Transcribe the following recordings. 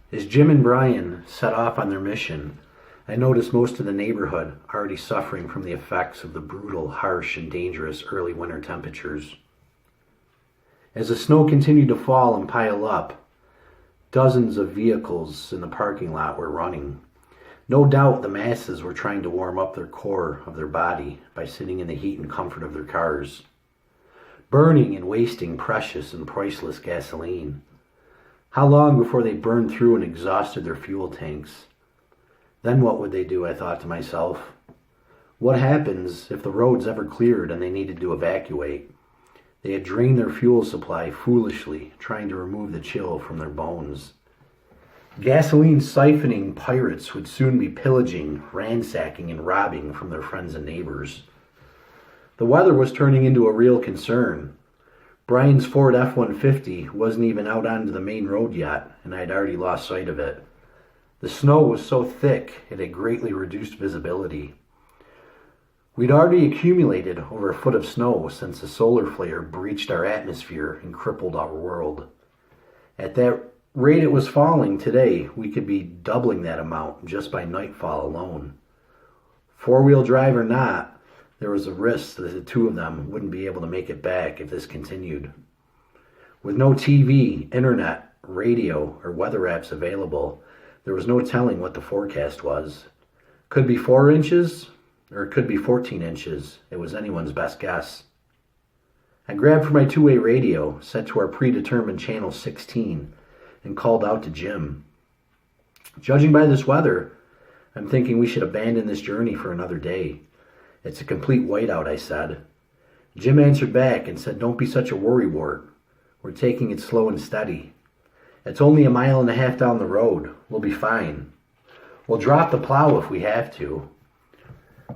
As Jim and Brian set off on their mission, I noticed most of the neighborhood already suffering from the effects of the brutal, harsh, and dangerous early winter temperatures. As the snow continued to fall and pile up, dozens of vehicles in the parking lot were running. No doubt the masses were trying to warm up their core of their body by sitting in the heat and comfort of their cars, burning and wasting precious and priceless gasoline. How long before they burned through and exhausted their fuel tanks? Then what would they do, I thought to myself. What happens if the roads ever cleared and they needed to evacuate? They had drained their fuel supply foolishly, trying to remove the chill from their bones. Gasoline siphoning pirates would soon be pillaging, ransacking, and robbing from their friends and neighbors. The weather was turning into a real concern. Brian's Ford F-150 wasn't even out onto the main road yet, and I had already lost sight of it. The snow was so thick it had greatly reduced visibility. We'd already accumulated over a foot of snow since the solar flare breached our atmosphere and crippled our world. At that rate it was falling today, we could be doubling that amount just by nightfall alone. Four-wheel drive or not, there was a risk that the two of them wouldn't be able to make it back if this continued. With no TV, internet, radio, or weather apps available, there was no telling what the forecast was. Could be 4 inches, or it could be 14 inches. It was anyone's best guess. I grabbed for my two-way radio, set to our predetermined channel 16, and called out to Jim. Judging by this weather, I'm thinking we should abandon this journey for another day. It's a complete whiteout, I said. Jim answered back and said, "Don't be such a worrywart. We're taking it slow and steady. It's only 1.5 miles down the road. We'll be fine. We'll drop the plow if we have to.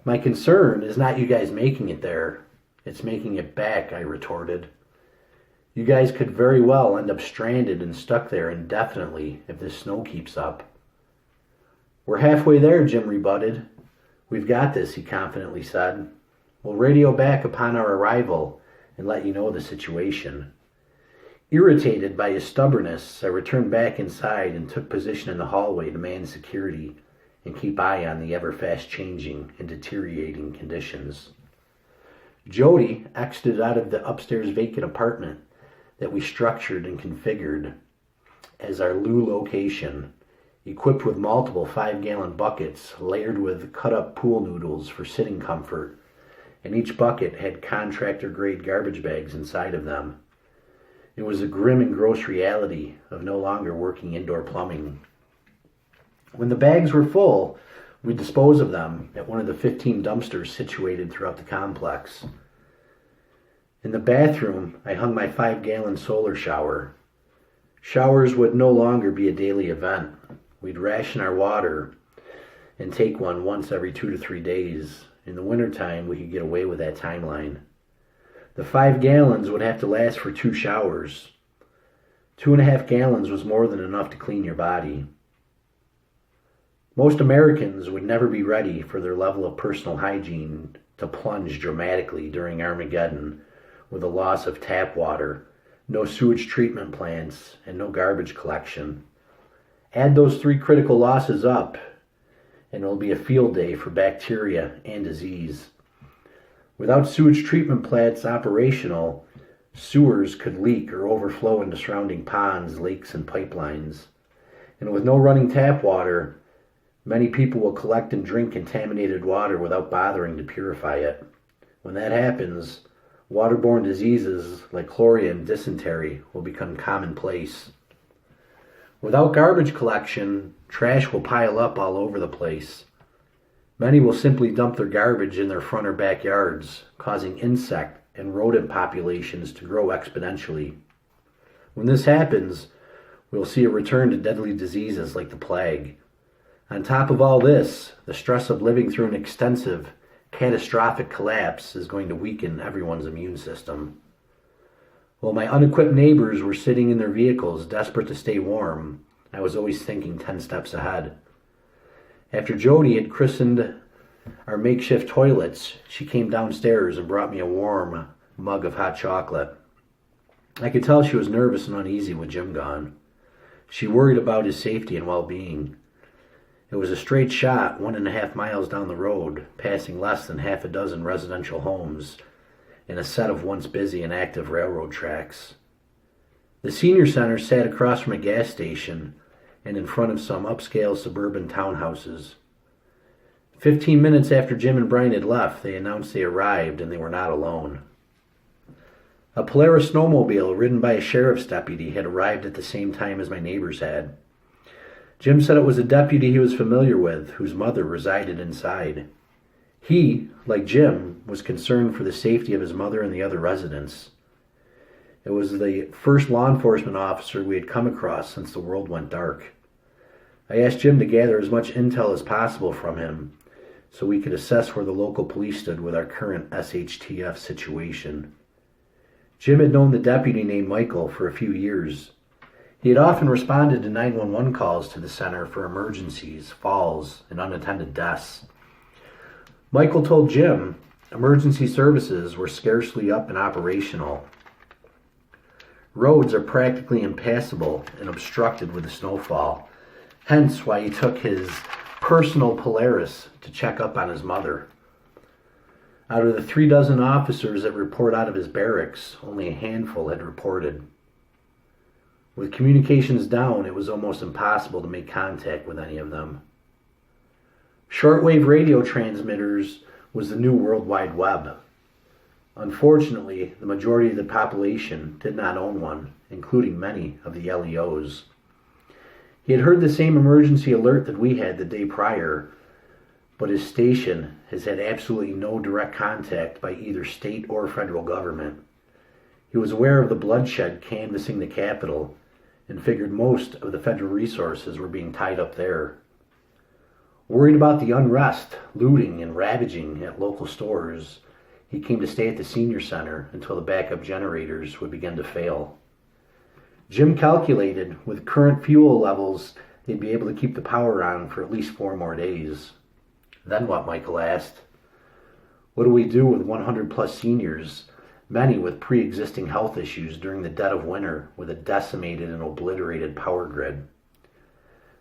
My concern is not you guys making it there. It's making it back," I retorted. "You guys could very well end up stranded and stuck there indefinitely if this snow keeps up." "We're halfway there," Jim rebutted. "We've got this," he confidently said. "We'll radio back upon our arrival and let you know the situation." Irritated by his stubbornness, I returned back inside and took position in the hallway to man security and keep eye on the ever-fast changing and deteriorating conditions. Jody exited out of the upstairs vacant apartment that we structured and configured as our loo location, equipped with multiple 5-gallon buckets layered with cut-up pool noodles for sitting comfort, and each bucket had contractor-grade garbage bags inside of them. It was a grim and gross reality of no longer working indoor plumbing. When the bags were full, we'd dispose of them at one of the 15 dumpsters situated throughout the complex. In the bathroom, I hung my 5-gallon solar shower. Showers would no longer be a daily event. We'd ration our water and take one once every 2 to 3 days. In the wintertime, we could get away with that timeline. The 5 gallons would have to last for 2 showers. 2.5 gallons was more than enough to clean your body. Most Americans would never be ready for their level of personal hygiene to plunge dramatically during Armageddon with the loss of tap water, no sewage treatment plants, and no garbage collection. Add those 3 critical losses up, and it'll be a field day for bacteria and disease. Without sewage treatment plants operational, sewers could leak or overflow into surrounding ponds, lakes, and pipelines. And with no running tap water, many people will collect and drink contaminated water without bothering to purify it. When that happens, waterborne diseases like chloria and dysentery will become commonplace. Without garbage collection, trash will pile up all over the place. Many will simply dump their garbage in their front or backyards, causing insect and rodent populations to grow exponentially. When this happens, we'll see a return to deadly diseases like the plague. On top of all this, the stress of living through an extensive, catastrophic collapse is going to weaken everyone's immune system. While my unequipped neighbors were sitting in their vehicles, desperate to stay warm, I was always thinking 10 steps ahead. After Jody had christened our makeshift toilets, she came downstairs and brought me a warm mug of hot chocolate. I could tell she was nervous and uneasy with Jim gone. She worried about his safety and well-being. It was a straight shot 1.5 miles down the road, passing less than half a dozen residential homes in a set of once busy and active railroad tracks. The senior center sat across from a gas station and in front of some upscale suburban townhouses. 15 minutes after Jim and Brian had left, they announced they arrived and they were not alone. A Polaris snowmobile ridden by a sheriff's deputy had arrived at the same time as my neighbors had. Jim said it was a deputy he was familiar with, whose mother resided inside. He, like Jim, was concerned for the safety of his mother and the other residents. It was the first law enforcement officer we had come across since the world went dark. I asked Jim to gather as much intel as possible from him so we could assess where the local police stood with our current SHTF situation. Jim had known the deputy named Michael for a few years. He had often responded to 911 calls to the center for emergencies, falls, and unattended deaths. Michael told Jim emergency services were scarcely up and operational. Roads are practically impassable and obstructed with the snowfall, hence why he took his personal Polaris to check up on his mother. Out of the 36 officers that report out of his barracks, only a handful had reported. With communications down, it was almost impossible to make contact with any of them. Shortwave radio transmitters was the new World Wide Web. Unfortunately, the majority of the population did not own one, including many of the LEOs. He had heard the same emergency alert that we had the day prior, but his station has had absolutely no direct contact by either state or federal government. He was aware of the bloodshed canvassing the capital and figured most of the federal resources were being tied up there. Worried about the unrest, looting, and ravaging at local stores, he came to stay at the senior center until the backup generators would begin to fail. Jim calculated with current fuel levels they'd be able to keep the power on for at least 4 more days. Then what, Michael asked. What do we do with 100 plus seniors, many with pre-existing health issues during the dead of winter with a decimated and obliterated power grid?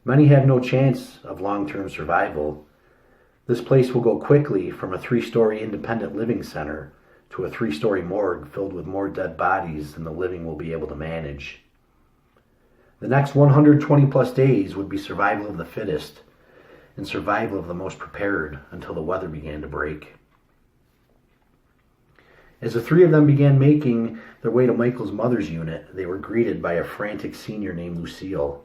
Many have no chance of long-term survival. This place will go quickly from a 3-story independent living center to a 3-story morgue filled with more dead bodies than the living will be able to manage. The next 120 plus days would be survival of the fittest and survival of the most prepared until the weather began to break. As the 3 of them began making their way to Michael's mother's unit, they were greeted by a frantic senior named Lucille.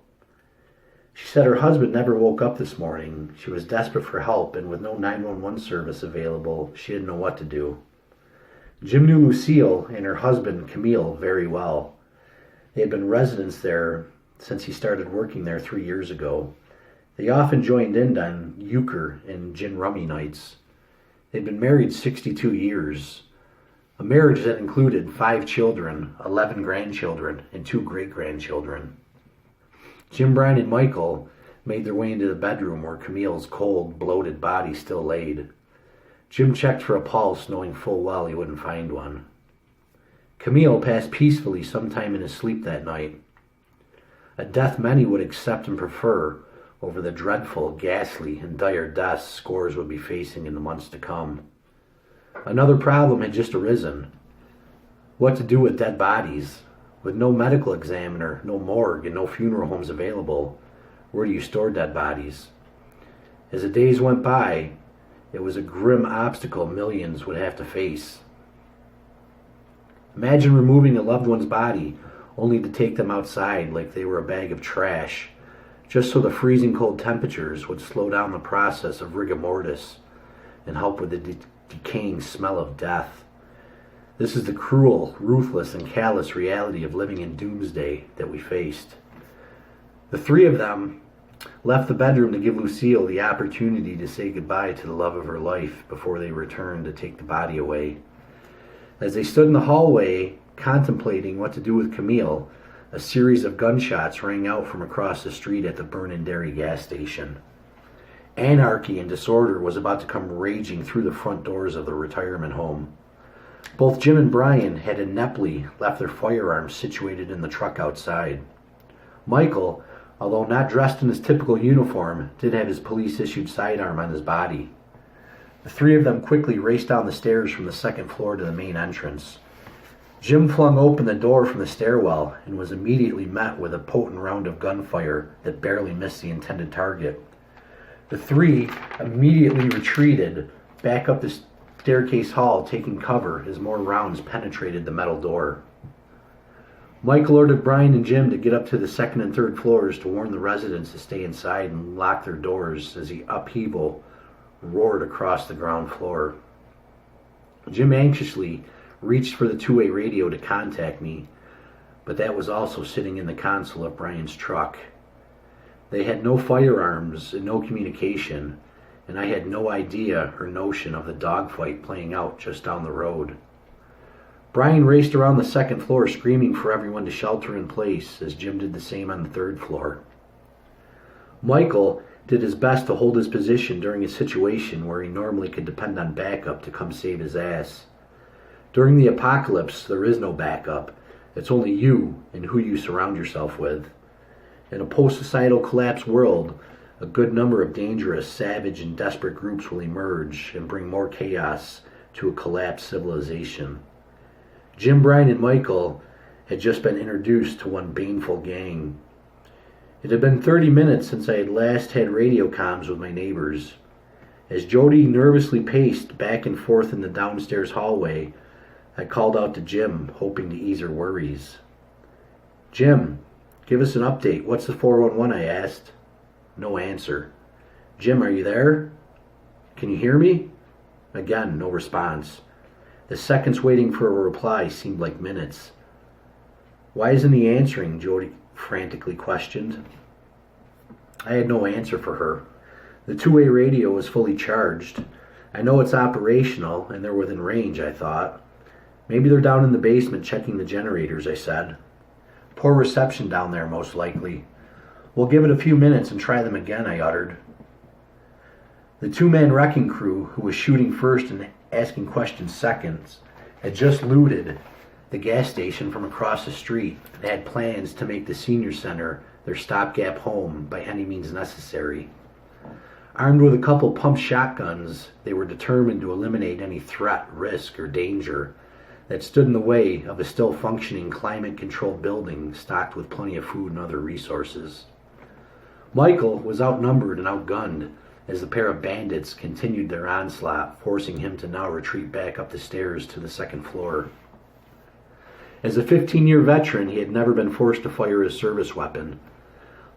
She said her husband never woke up this morning. She was desperate for help, and with no 911 service available, she didn't know what to do. Jim knew Lucille and her husband, Camille, very well. They had been residents there since he started working there 3 years ago. They often joined in on euchre and gin rummy nights. They'd been married 62 years, a marriage that included 5 children, 11 grandchildren, and 2 great-grandchildren. Jim, Brian, and Michael made their way into the bedroom where Camille's cold, bloated body still laid. Jim checked for a pulse, knowing full well he wouldn't find one. Camille passed peacefully sometime in his sleep that night, a death many would accept and prefer over the dreadful, ghastly, and dire deaths scores would be facing in the months to come. Another problem had just arisen. What to do with dead bodies? With no medical examiner, no morgue, and no funeral homes available, where do you store dead bodies? As the days went by, it was a grim obstacle millions would have to face. Imagine removing a loved one's body only to take them outside like they were a bag of trash, just so the freezing cold temperatures would slow down the process of rigor mortis and help with the decaying smell of death. This is the cruel, ruthless, and callous reality of living in doomsday that we faced. The 3 of them left the bedroom to give Lucille the opportunity to say goodbye to the love of her life before they returned to take the body away. As they stood in the hallway contemplating what to do with Camille, a series of gunshots rang out from across the street at the Burn and Dairy gas station. Anarchy and disorder was about to come raging through the front doors of the retirement home. Both Jim and Brian had ineptly left their firearms situated in the truck outside. Michael, although not dressed in his typical uniform, did have his police-issued sidearm on his body. The three of them quickly raced down the stairs from the second floor to the main entrance. Jim flung open the door from the stairwell and was immediately met with a potent round of gunfire that barely missed the intended target. The three immediately retreated back up the staircase hall, taking cover as more rounds penetrated the metal door. Michael ordered Brian and Jim to get up to the second and third floors to warn the residents to stay inside and lock their doors as the upheaval roared across the ground floor. Jim anxiously reached for the two-way radio to contact me, but that was also sitting in the console of Brian's truck. They had no firearms and no communication, and I had no idea or notion of the dogfight playing out just down the road. Brian raced around the second floor screaming for everyone to shelter in place, as Jim did the same on the third floor. Michael did his best to hold his position during a situation where he normally could depend on backup to come save his ass. During the apocalypse, there is no backup. It's only you and who you surround yourself with. In a post-societal collapse world, a good number of dangerous, savage, and desperate groups will emerge and bring more chaos to a collapsed civilization. Jim, Brian, and Michael had just been introduced to one baneful gang. It had been 30 minutes since I had last had radio comms with my neighbors. As Jody nervously paced back and forth in the downstairs hallway, I called out to Jim, hoping to ease her worries. "Jim, give us an update. What's the 411?" I asked. No answer. "Jim, are you there? Can you hear me?" Again, no response. The seconds waiting for a reply seemed like minutes. "Why isn't he answering?" Jody frantically questioned. I had no answer for her. The two-way radio was fully charged. I know it's operational, and they're within range, I thought. "Maybe they're down in the basement checking the generators," I said. "Poor reception down there, most likely. We'll give it a few minutes and try them again," I uttered. The two-man wrecking crew, who was shooting first and asking questions seconds, had just looted the gas station from across the street and had plans to make the senior center their stopgap home by any means necessary. Armed with a couple pump shotguns, they were determined to eliminate any threat, risk, or danger that stood in the way of a still functioning climate-controlled building stocked with plenty of food and other resources. Michael was outnumbered and outgunned as the pair of bandits continued their onslaught, forcing him to now retreat back up the stairs to the second floor. As a 15-year veteran, he had never been forced to fire his service weapon.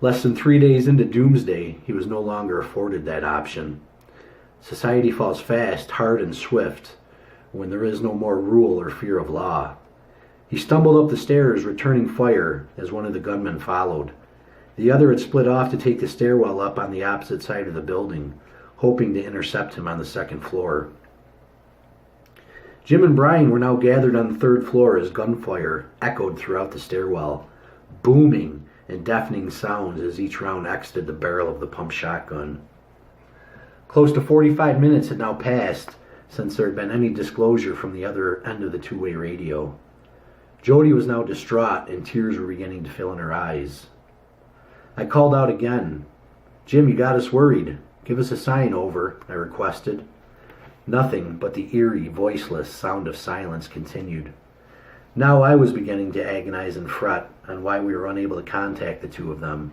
Less than 3 days into Doomsday, he was no longer afforded that option. Society falls fast, hard, and swift when there is no more rule or fear of law. He stumbled up the stairs, returning fire as one of the gunmen followed. The other had split off to take the stairwell up on the opposite side of the building, hoping to intercept him on the second floor. Jim and Brian were now gathered on the third floor as gunfire echoed throughout the stairwell, booming and deafening sounds as each round exited the barrel of the pump shotgun. Close to 45 minutes had now passed since there had been any disclosure from the other end of the two-way radio. Jody was now distraught and tears were beginning to fill in her eyes. I called out again. "Jim, you got us worried. Give us a sign, over," I requested. Nothing but the eerie, voiceless sound of silence continued. Now I was beginning to agonize and fret on why we were unable to contact the two of them.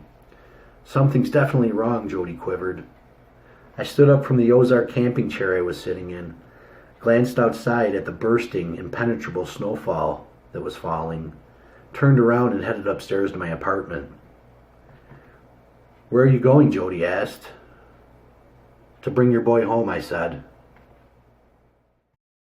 "Something's definitely wrong," Jody quivered. I stood up from the Ozark camping chair I was sitting in, glanced outside at the bursting, impenetrable snowfall that was falling, turned around and headed upstairs to my apartment. "Where are you going?" Jody asked. "To bring your boy home," I said.